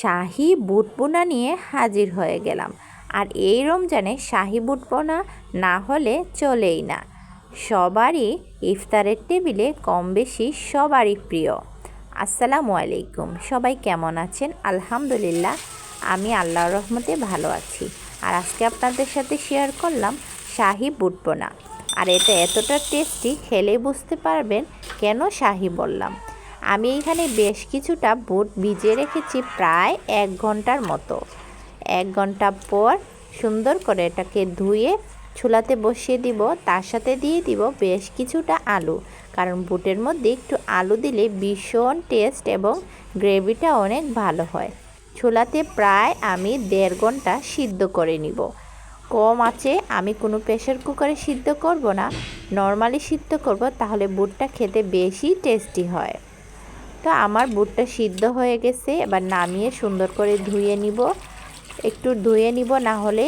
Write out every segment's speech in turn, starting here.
শাহি বুট ভুনা নিয়ে হাজির হয়ে গেলাম। আর এই রমজানে শাহি বুট ভুনা না হলে চলেই না। সবারই ইফতারের টেবিলে কম বেশি সবারই প্রিয়। আসসালামু আলাইকুম, সবাই কেমন আছেন? আলহামদুলিল্লাহ, আমি আল্লাহর রহমতে ভালো আছি। আর আজকে আপনাদের সাথে শেয়ার করলাম শাহি বুট ভুনা। আর এটা এতটা টেস্টি, খেলেই বুঝতে পারবেন কেন শাহি বললাম। আমি এখানে বেশ কিছুটা বুট ভিজিয়ে রেখেছি প্রায় 1 ঘন্টার মতো। 1 ঘন্টা পর সুন্দর করে এটাকে ধুয়ে চুলাতে বসিয়ে দিব। তার সাথে দিয়ে দিব বেশ কিছুটা আলু, কারণ বুটের মধ্যে একটু আলু দিলে ভীষণ টেস্ট এবং গ্রেভিটা অনেক ভালো হয়। চুলাতে প্রায় আমি 1.5 ঘন্টা সিদ্ধ করে নিব। কম আছে, আমি কোনো প্রেশার কুকারে সিদ্ধ করব না, নর্মালি সিদ্ধ করব, তাহলে বুটটা খেতে বেশি টেস্টি হয়। তো আমার বুটটা সিদ্ধ হয়ে গেছে, এবার নামিয়ে সুন্দর করে ধুয়ে নিব। একটু ধুয়ে নিব, না হলে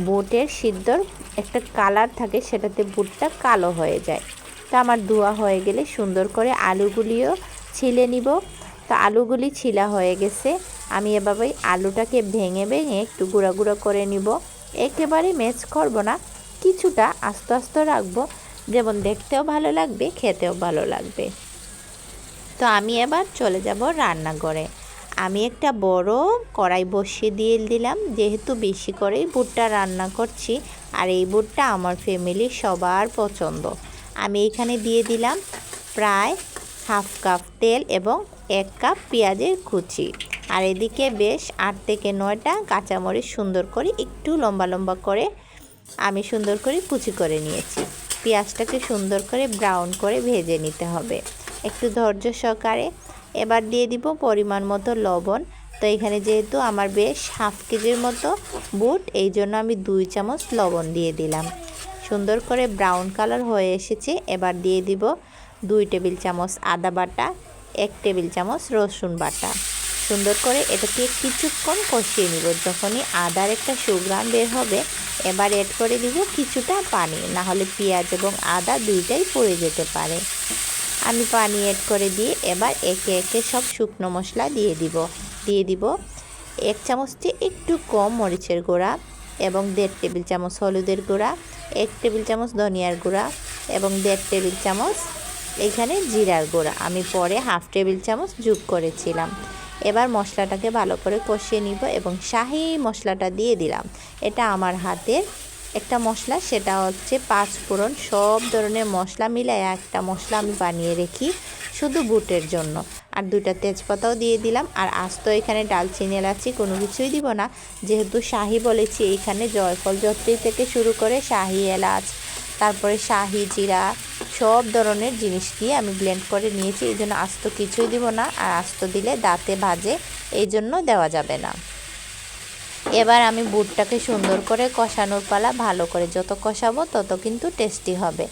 বুটের সিদ্ধর একটা কালার থাকে, সেটাতে বুটটা কালো হয়ে যায়। তো আমার ধোয়া হয়ে গেলে সুন্দর করে আলুগুলিও ছিলে নিব। তো আলুগুলি ছিলা হয়ে গেছে, আমি এভাবে আলুটাকে ভেঙে ভেঙে একটু গুঁড়া গুঁড়ো করে নিব। একেবারে ম্যাশ করব না, কিছুটা আস্তে আস্তে রাখবো, যেমন দেখতেও ভালো লাগবে, খেতেও ভালো লাগবে। তো আমি এবার চলে যাব রান্নাঘরে। আমি একটা বড় কড়াই বসিয়ে দিয়ে দিলাম, যেহেতু বেশি করেই বুটটা রান্না করছি। আর এই বুটটা আমার ফ্যামিলির সবার পছন্দ। আমি এখানে দিয়ে দিলাম প্রায় 1/2 কাপ তেল এবং 1 কাপ পেঁয়াজের কুচি। আর এদিকে বেশ 8 থেকে 9টা কাঁচামরিচ সুন্দর করে একটু লম্বা লম্বা করে আমি সুন্দর করে কুচি করে নিয়েছি। পেঁয়াজটাকে সুন্দর করে ব্রাউন করে ভেজে নিতে হবে একটু ধৈর্য সহকারে। এবার দিয়ে দিব পরিমাণ মতো লবণ। তো এখানে যেহেতু আমার বেশ 1/2 কেজির মতো বুট, এই জন্য আমি 2 চামচ লবণ দিয়ে দিলাম। সুন্দর করে ব্রাউন কালার হয়ে এসেছে। এবার দিয়ে দিব 2 টেবিল চামচ আদা বাটা, 1 টেবিল চামচ রসুন বাটা। সুন্দর করে এটাকে কিছুক্ষণ কষিয়ে নিব। যখনই আদার একটা সুঘ্রাণ বের হবে, এবার অ্যাড করে দিব কিছুটা পানি, না হলে পেঁয়াজ এবং আদা দুইটাই পুড়ে যেতে পারে। আমি পানি অ্যাড করে দিয়ে এবার একে একে সব শুকনো মশলা দিয়ে দিব 1 চামচ চেয়ে একটু কম মরিচের গুঁড়া এবং 1.5 টেবিল চামচ হলুদের গুঁড়া, 1 টেবিল চামচ ধনিয়ার গুঁড়া এবং 1.5 টেবিল চামচ এখানে জিরার গুঁড়া আমি পরে 1/2 টেবিল চামচ যোগ করেছিলাম। এবার মশলাটাকে ভালো করে কষিয়ে নিব এবং শাহি মশলাটা দিয়ে দিলাম। এটা আমার হাতের একটা মশলা, সেটা হচ্ছে 5 ফোড়ন। সব ধরনের মশলা মিলায় একটা মশলা আমি বানিয়ে রেখি শুধু বুটের জন্য। আর 2টা তেজপাতাও দিয়ে দিলাম। আর আস্ত এখানে ডালচিনি এলাচি কোনো কিছুই দিব না, যেহেতু শাহি বলেছি। এখানে জয়ফল জয়ত্রী থেকে শুরু করে শাহি এলাচ, তারপরে শাহি জিরা, সব ধরনের জিনিস দিয়ে আমি ব্লেন্ড করে নিয়েছি। এই জন্য আস্ত কিছুই দিব না, আর আস্ত দিলে দাঁতে ভাজে, এই জন্য দেওয়া যাবে না। এবার আমি বুটটাকে সুন্দর করে কষানোর পালা। ভালো করে যত কষাবো তত কিন্তু টেস্টি হবে।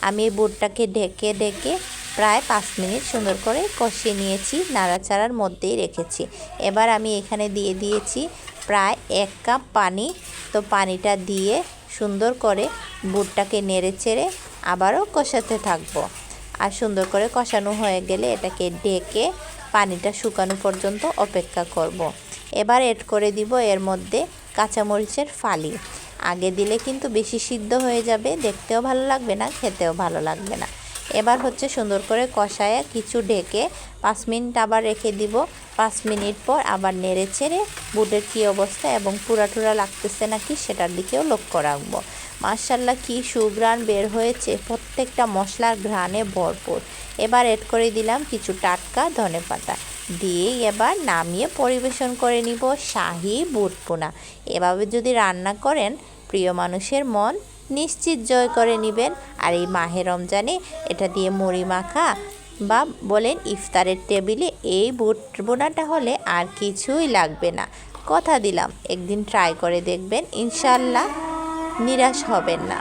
আমি এই বুটটাকে ঢেকে ঢেকে প্রায় 5 মিনিট সুন্দর করে কষিয়ে নিয়েছি, নাড়াচাড়ার মধ্যেই রেখেছি। এবার আমি এখানে দিয়ে দিয়েছি প্রায় 1 কাপ পানি। তো পানিটা দিয়ে সুন্দর করে বুটটাকে নেড়ে চেড়ে আবারও কষাতে থাকবো। আর সুন্দর করে কষানো হয়ে গেলে এটাকে ঢেকে পানিটা শুকানো পর্যন্ত অপেক্ষা করব। এবার এড করে দিব এর মধ্যে কাঁচামরিচের ফালি। আগে দিলে কিন্তু বেশি সিদ্ধ হয়ে যাবে, দেখতেও ভালো লাগবে না, খেতেও ভালো লাগবে না। এবার হচ্ছে সুন্দর করে কষায় কিছু ঢেকে 5 মিনিট আবার রেখে দিব। 5 মিনিট পর আবার নেড়ে চেড়ে বুটের কী অবস্থা এবং পুরাটুরা লাগতেছে নাকি সেটার দিকেও লক্ষ্য রাখবো। মাশাআল্লাহ, কি সুঘ্রাণ বের হয়েছে, প্রত্যেকটা মশলার ঘ্রাণে ভরপুর। এবার এড করে দিলাম কিছু টাটকা ধনেপাতা দিয়ে এবার নামিয়ে পরিবেশন করে নিব শাহি বুট ভুনা। এভাবে যদি রান্না করেন, প্রিয় মানুষের মন নিশ্চিত জয় করে নেবেন। আর এই মাহে রমজানে এটা দিয়ে মুড়ি মাখা বা বলেন ইফতারের টেবিলে এই বুট ভুনাটা হলে আর কিছুই লাগবে না। কথা দিলাম, একদিন ট্রাই করে দেখবেন, ইনশাআল্লাহ নিরাশ হবেন না।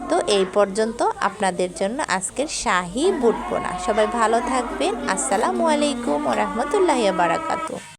তো এই পর্যন্ত আপনাদের জন্য আজকের শাহি বুট ভুনা। সবাই ভালো থাকবেন। আসসালামু আলাইকুম ওয়া রাহমাতুল্লাহি ওয়া বারাকাতুহু।